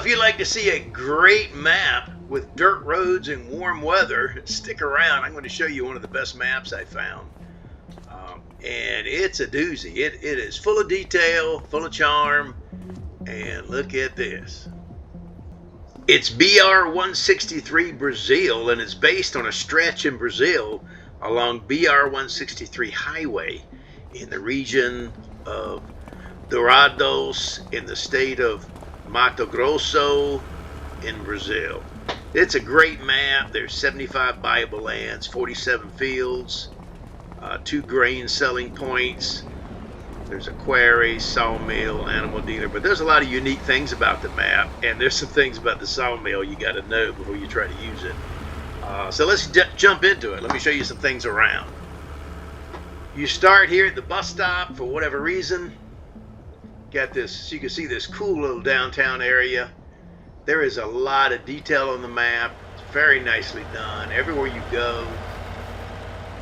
if you'd like to see a great map with dirt roads and warm weather, stick around. I'm going to show you one of the best maps I found. And it's a doozy. It is full of detail, full of charm. And look at this. It's BR 163 Brazil, and it's based on a stretch in Brazil along BR 163 highway in the region of Dourados in the state of Mato Grosso in Brazil. It's a great map. There's 75 buyable lands, 47 fields, 2 grain selling points. There's a quarry, sawmill, animal dealer, but there's a lot of unique things about the map, and there's some things about the sawmill you got to know before you try to use it. So let's jump into it. Let me show you some things around. You start here at the bus stop for whatever reason. Got this, so you can see this cool little downtown area. There is a lot of detail on the map. It's very nicely done. Everywhere you go,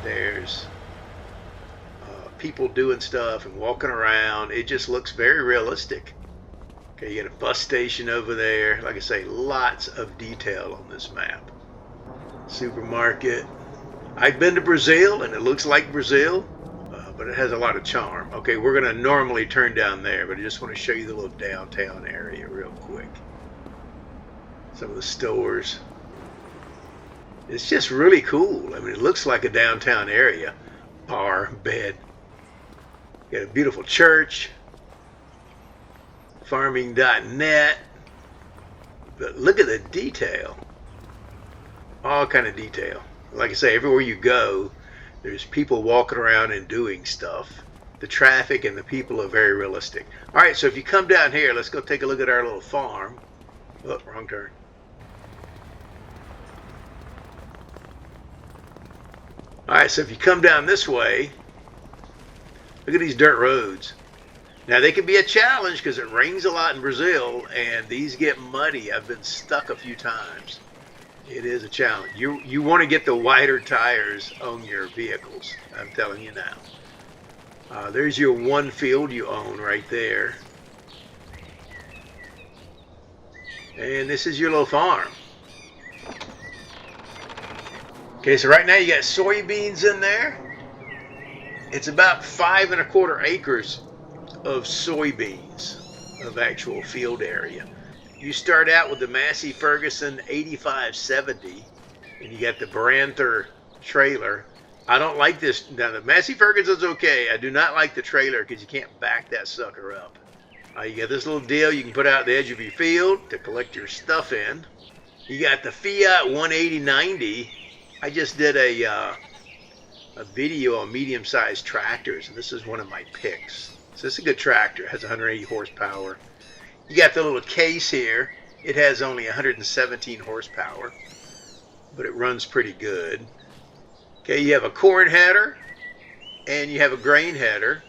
there's people doing stuff and walking around. It just looks very realistic. Okay, you got a bus station over there. Like I say, lots of detail on this map. Supermarket. I've been to Brazil and it looks like Brazil, but it has a lot of charm. Okay, we're going to normally turn down there, but I just want to show you the little downtown area real quick. Some of the stores. It's just really cool. I mean, it looks like a downtown area. Bar, bed. Got a beautiful church. Farming.net. But look at the detail. All kind of detail. Like I say, everywhere you go, there's people walking around and doing stuff. The traffic and the people are very realistic. All right, so if you come down here, let's go take a look at our little farm. Oh, wrong turn. All right, so if you come down this way, look at these dirt roads. Now, they can be a challenge because it rains a lot in Brazil, and these get muddy. I've been stuck a few times. It is a challenge. You want to get the wider tires on your vehicles. I'm telling you now. There's your one field you own right there. And this is your little farm. Okay, so right now you got soybeans in there. It's about 5 1/4 acres of soybeans of actual field area. You start out with the Massey Ferguson 8570, and you got the Branther trailer. I don't like this. Now, the Massey Ferguson's okay. I do not like the trailer because you can't back that sucker up. You got this little deal you can put out at the edge of your field to collect your stuff in. You got the Fiat 18090. I just did a video on medium-sized tractors, and this is one of my picks. So this is a good tractor. It has 180 horsepower. You got the little case here. It has only 117 horsepower, but it runs pretty good. Okay, you have a corn header, and you have a grain header.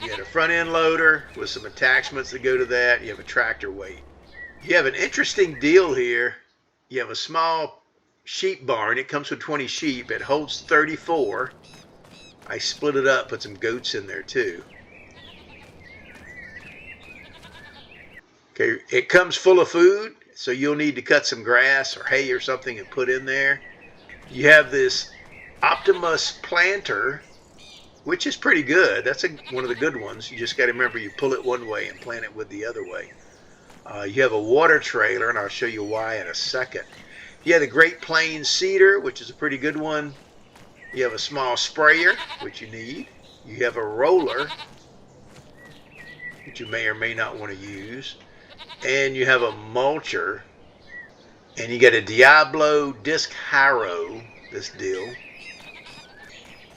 You got a front-end loader with some attachments that go to that. You have a tractor weight. You have an interesting deal here. You have a small sheep barn. It comes with 20 sheep. It holds 34. I split it up, put some goats in there too. Okay, it comes full of food, so you'll need to cut some grass or hay or something and put in there. You have this Optimus planter, which is pretty good. That's one of the good ones. You just got to remember you pull it one way and plant it with the other way. You have a water trailer, and I'll show you why in a second. You have the Great Plains Cedar, which is a pretty good one. You have a small sprayer, which you need. You have a roller, which you may or may not want to use. And you have a mulcher. And you got a Diablo disc harrow, this deal.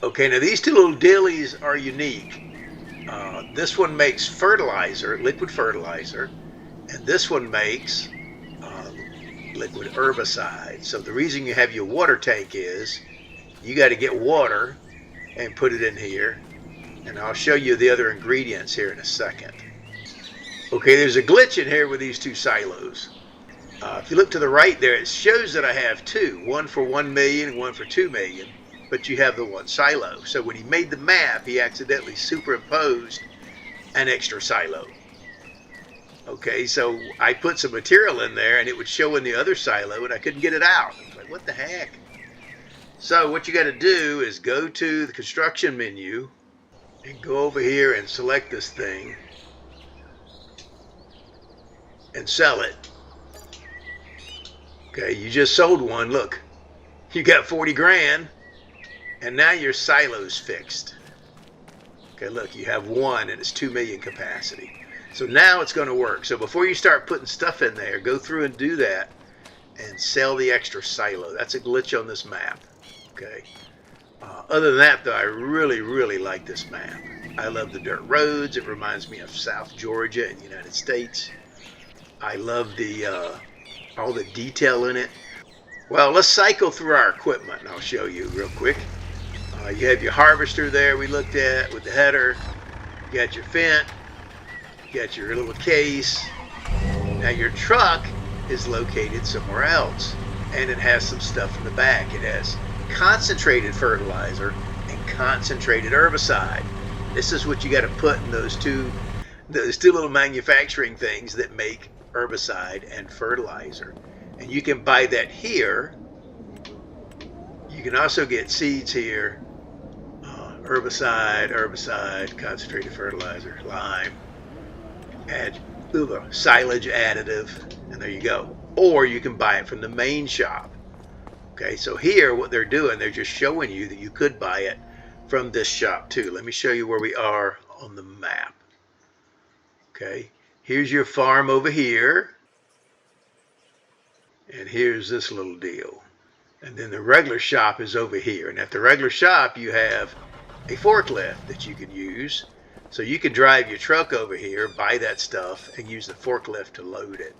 Okay, now these two little dillies are unique. This one makes fertilizer, liquid fertilizer, and this one makes liquid herbicide. So the reason you have your water tank is you got to get water and put it in here, and I'll show you the other ingredients here in a second. Okay, there's a glitch in here with these two silos. If you look to the right there, it shows that I have two, one for 1 million and one for 2 million, but you have the one silo. So when he made the map, he accidentally superimposed an extra silo. Okay, so I put some material in there and it would show in the other silo and I couldn't get it out. I was like, what the heck? So what you got to do is go to the construction menu and go over here and select this thing and sell it. Okay, you just sold one. Look, you got 40 grand and now your silo's fixed. Okay, look, you have one and it's 2 million capacity. So now it's going to work. So before you start putting stuff in there, go through and do that and sell the extra silo. That's a glitch on this map. Okay. Other than that, though, I really, really like this map. I love the dirt roads. It reminds me of South Georgia in the United States. I love the all the detail in it. Well, let's cycle through our equipment and I'll show you real quick. You have your harvester there we looked at with the header. You got your fence. You got your little case. Now your truck is located somewhere else and it has some stuff in the back. It has concentrated fertilizer and concentrated herbicide. This is what you got to put in those two little manufacturing things that make herbicide and fertilizer. And you can buy that here. You can also get seeds here. Herbicide, concentrated fertilizer, lime, add silage additive, and there you go. Or you can buy it from the main shop. Okay, so here what they're doing, they're just showing you that you could buy it from this shop too. Let me show you where we are on the map. Okay, here's your farm over here. And here's this little deal. And then the regular shop is over here. And at the regular shop, you have a forklift that you can use. So you can drive your truck over here, buy that stuff, and use the forklift to load it.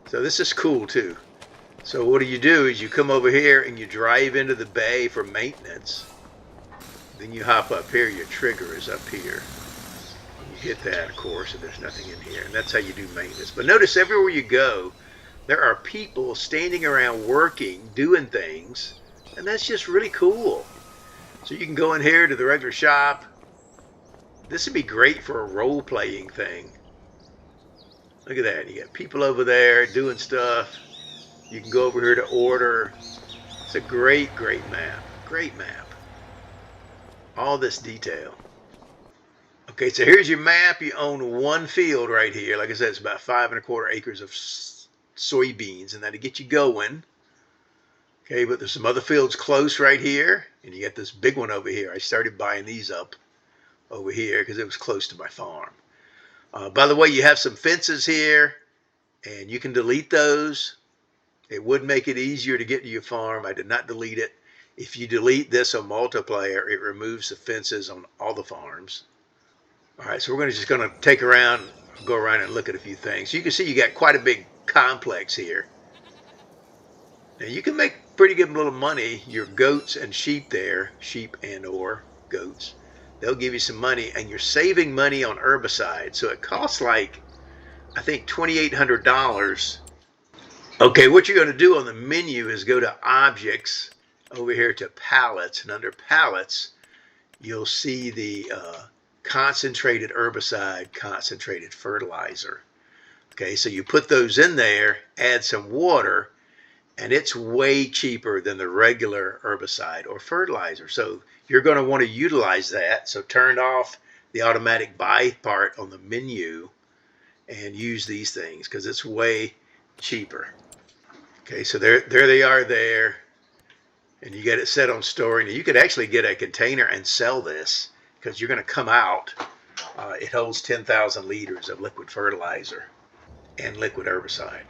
So this is cool too. So what you do is you come over here and you drive into the bay for maintenance. Then you hop up here, your trigger is up here. You hit that, of course, and there's nothing in here. And that's how you do maintenance. But notice everywhere you go, there are people standing around working, doing things, and that's just really cool. So you can go in here to the regular shop. This would be great for a role-playing thing. Look at that. You got people over there doing stuff. You can go over here to order. It's a great, great map. Great map. All this detail. Okay, so here's your map. You own one field right here. Like I said, it's about 5 1/4 acres of soybeans, and that'll get you going. Okay, but there's some other fields close right here, and you got this big one over here. I started buying these up over here because it was close to my farm. By the way, you have some fences here, and you can delete those. It would make it easier to get to your farm. I did not delete it. If you delete this on multiplayer, it removes the fences on all the farms. All right, so we're just going to go around and look at a few things. You can see you got quite a big complex here. Now you can make pretty good little money. Your goats and sheep there, sheep and or goats, they'll give you some money, and you're saving money on herbicide. So it costs like, I think, $2,800. Okay, what you're going to do on the menu is go to objects over here to pallets, and under pallets you'll see the concentrated herbicide, concentrated fertilizer. Okay, so you put those in there, add some water, and it's way cheaper than the regular herbicide or fertilizer. So you're going to want to utilize that. So turn off the automatic buy part on the menu and use these things because it's way cheaper. Okay, so there they are there. And you get it set on storing. You could actually get a container and sell this because you're going to come out. It holds 10,000 liters of liquid fertilizer and liquid herbicide.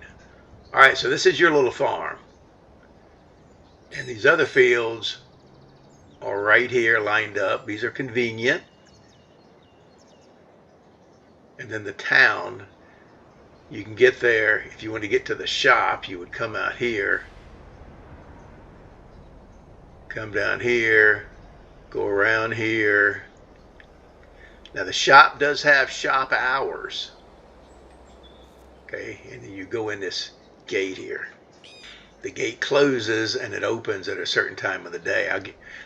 All right, so this is your little farm. And these other fields are right here lined up. These are convenient. And then the town, you can get there. If you want to get to the shop, you would come out here, come down here, go around here. Now the shop does have shop hours. Okay, and then you go in this gate here. The gate closes and it opens at a certain time of the day.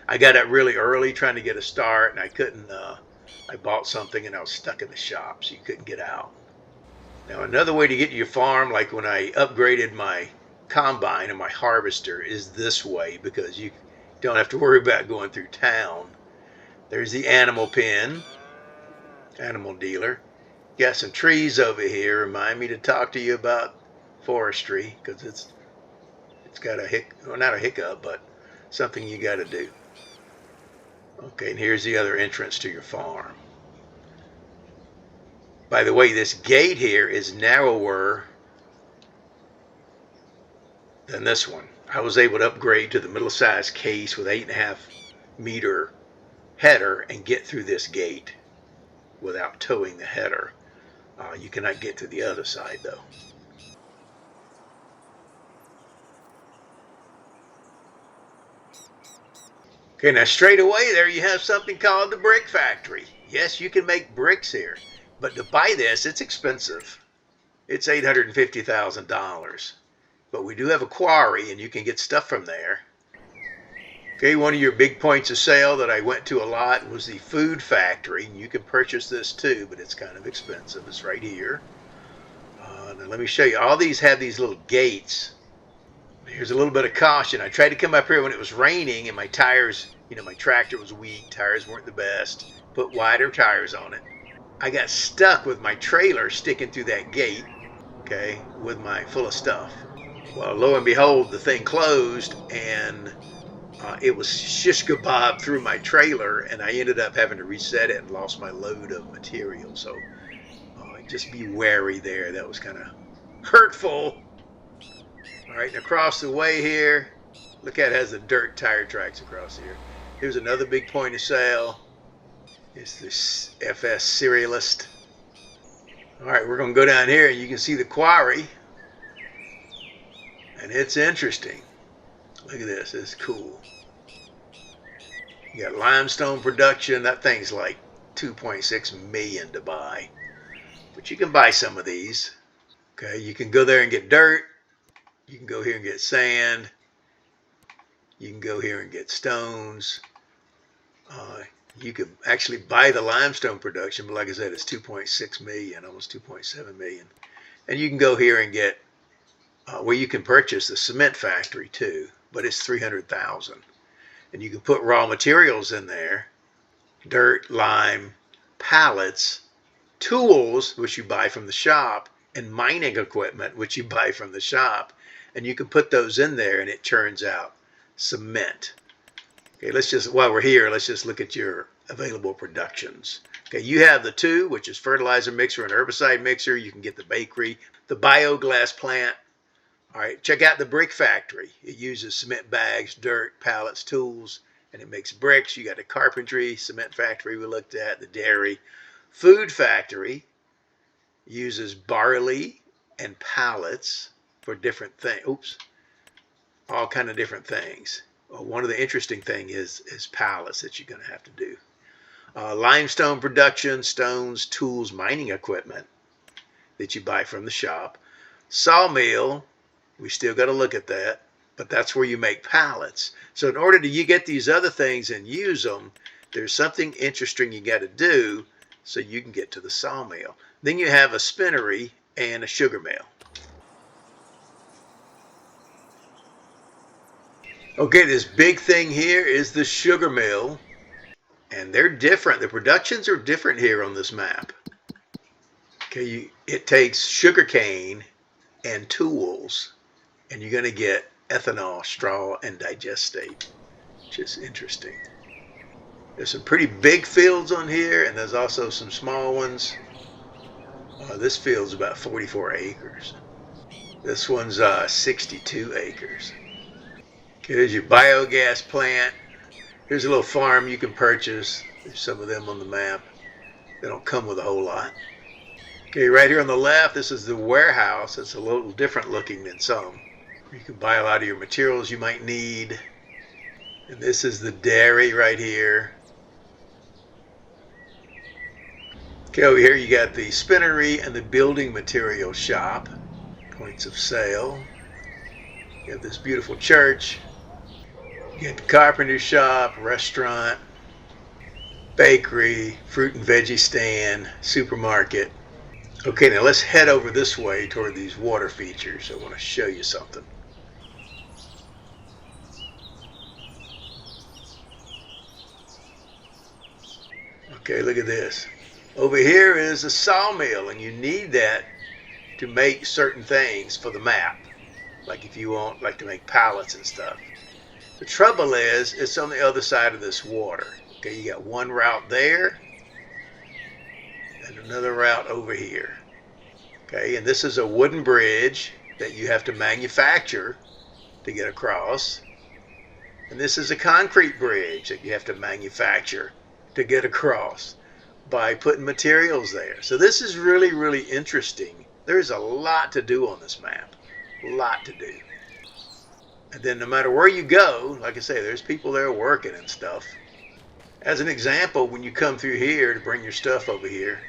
I got up really early trying to get a start, and I couldn't. I bought something and I was stuck in the shop, so you couldn't get out. Now another way to get to your farm, like when I upgraded my combine and my harvester, is this way, because you don't have to worry about going through town. There's the animal pen, animal dealer. Got some trees over here. Remind me to talk to you about forestry, because it's got a well, not a hiccup, but something you got to do. Okay, and here's the other entrance to your farm. By the way, this gate here is narrower than this one. I was able to upgrade to the middle-sized case with 8.5 meter header and get through this gate without towing the header. You cannot get to the other side though. Okay, now straight away there you have something called the brick factory. Yes, you can make bricks here, but to buy this, it's expensive. It's $850,000. But we do have a quarry and you can get stuff from there. Okay, one of your big points of sale that I went to a lot was the food factory. You can purchase this too, but it's kind of expensive. It's right here. Now let me show you. All these have these little gates. Here's a little bit of caution. I tried to come up here when it was raining and my tires, my tractor was weak. Tires weren't the best. Put wider tires on it. I got stuck with my trailer sticking through that gate, okay, with my full of stuff. Well, lo and behold, the thing closed and it was shish kebab through my trailer, and I ended up having to reset it and lost my load of material. So just be wary there. That was kind of hurtful. All right, and across the way here, look at it has the dirt tire tracks across here. Here's another big point of sale. It's this FS Serialist. All right, we're going to go down here and you can see the quarry. And it's interesting. Look at this. It's cool. You got limestone production. That thing's like 2.6 million to buy. But you can buy some of these. Okay, you can go there and get dirt. You can go here and get sand. You can go here and get stones. You could actually buy the limestone production, but like I said, it's 2.6 million, almost 2.7 million. And you can go here and get, well, you can purchase the cement factory too, but it's 300,000. And you can put raw materials in there, dirt, lime, pallets, tools, which you buy from the shop, and mining equipment, which you buy from the shop. And you can put those in there and it churns out cement. Okay, while we're here, let's just look at your available productions. Okay, you have the two, which is fertilizer mixer and herbicide mixer. You can get the bakery, the bioglass plant. All right, check out the brick factory. It uses cement bags, dirt, pallets, tools, and it makes bricks. You got the carpentry, cement factory we looked at, the dairy. Food factory uses barley and pallets for different things. Oops, all kind of different things. Well, one of the interesting thing is pallets that you're going to have to do. Limestone production, stones, tools, mining equipment that you buy from the shop. Sawmill, we still got to look at that, but that's where you make pallets. So in order to you get these other things and use them, there's something interesting you got to do so you can get to the sawmill. Then you have a spinnery and a sugar mill. Okay, this big thing here is the sugar mill, and they're different. The productions are different here on this map. Okay, it takes sugar cane and tools, and you're going to get ethanol, straw, and digestate, which is interesting. There's some pretty big fields on here, and there's also some small ones. This field's about 44 acres. This one's 62 acres. Okay, there's your biogas plant. Here's a little farm you can purchase. There's some of them on the map. They don't come with a whole lot. Okay, right here on the left, this is the warehouse. It's a little different looking than some. You can buy a lot of your materials you might need. And this is the dairy right here. Okay, over here you got the spinnery and the building material shop. Points of sale. You have this beautiful church. You got the carpenter shop, restaurant, bakery, fruit and veggie stand, supermarket. Okay, now let's head over this way toward these water features. I want to show you something. Okay, look at this. Over here is a sawmill, and you need that to make certain things for the map. Like if you want like to make pallets and stuff. The trouble is, it's on the other side of this water. Okay, you got one route there and another route over here. Okay, and this is a wooden bridge that you have to manufacture to get across. And this is a concrete bridge that you have to manufacture to get across by putting materials there. So this is really, really interesting. There's a lot to do on this map. A lot to do. And then no matter where you go, like I say, there's people there working and stuff. As an example, when you come through here to bring your stuff over here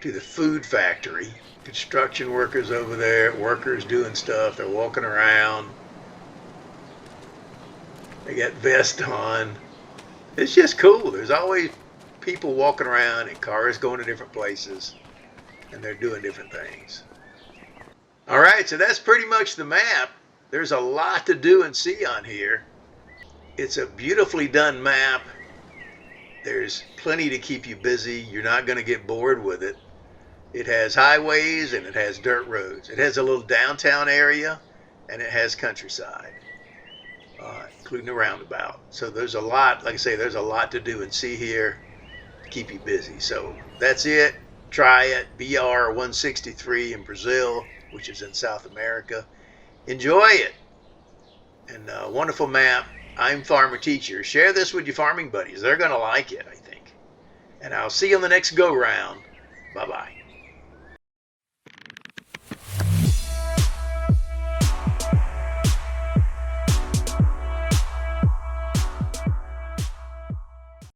to the food factory, construction workers over there, workers doing stuff, they're walking around. They got vests on. It's just cool. There's always people walking around and cars going to different places, and they're doing different things. All right, so that's pretty much the map. There's a lot to do and see on here. It's a beautifully done map. There's plenty to keep you busy. You're not going to get bored with it. It has highways and it has dirt roads. It has a little downtown area and it has countryside, including a roundabout. So there's a lot, like I say, there's a lot to do and see here to keep you busy. So that's it. Try it. BR 163 in Brazil, which is in South America. Enjoy it. And wonderful map. I'm Farmer Teacher. Share this with your farming buddies. They're going to like it, I think. And I'll see you on the next go round. Bye-bye.